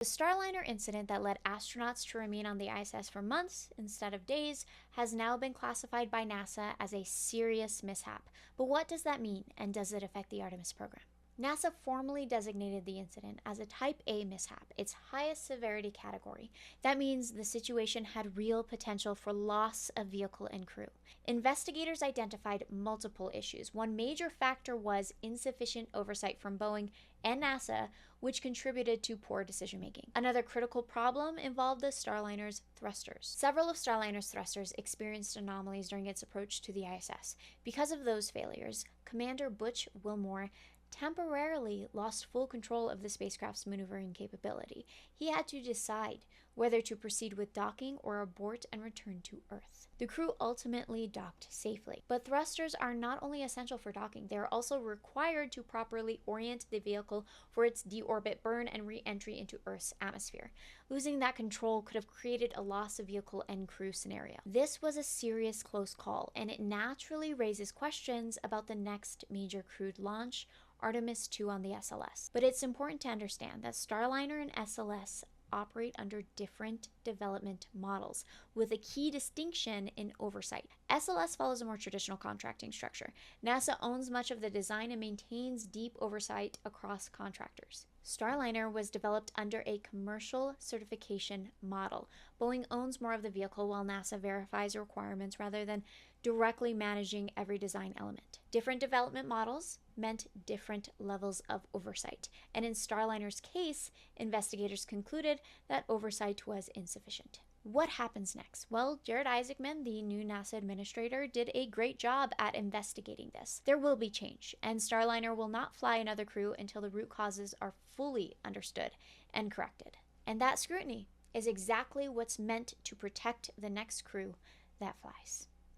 The Starliner incident that led astronauts to remain on the ISS for months instead of days has now been classified by NASA as a serious mishap. But what does that mean, and does it affect the Artemis program? NASA formally designated the incident as a Type A mishap, its highest severity category. That means the situation had real potential for loss of vehicle and crew. Investigators identified multiple issues. One major factor was insufficient oversight from Boeing and NASA, which contributed to poor decision making. Another critical problem involved the Starliner's thrusters. Several of Starliner's thrusters experienced anomalies during its approach to the ISS. Because of those failures, Commander Butch Wilmore temporarily lost full control of the spacecraft's maneuvering capability. He had to decide whether to proceed with docking or abort and return to Earth. The crew ultimately docked safely, but thrusters are not only essential for docking, they are also required to properly orient the vehicle for its deorbit burn and re-entry into Earth's atmosphere. Losing that control could have created a loss of vehicle and crew scenario. This was a serious close call, and it naturally raises questions about the next major crewed launch, Artemis II on the SLS. But it's important to understand that Starliner and SLS operate under different development models, with a key distinction in oversight. SLS follows a more traditional contracting structure. NASA owns much of the design and maintains deep oversight across contractors. Starliner was developed under a commercial certification model. Boeing owns more of the vehicle while NASA verifies requirements rather than directly managing every design element. Different development models meant different levels of oversight, and in Starliner's case, investigators concluded that oversight was insufficient. What happens next? Well, Jared Isaacman, the new NASA administrator, did a great job at investigating this. There will be change, and Starliner will not fly another crew until the root causes are fully understood and corrected. And that scrutiny is exactly what's meant to protect the next crew that flies.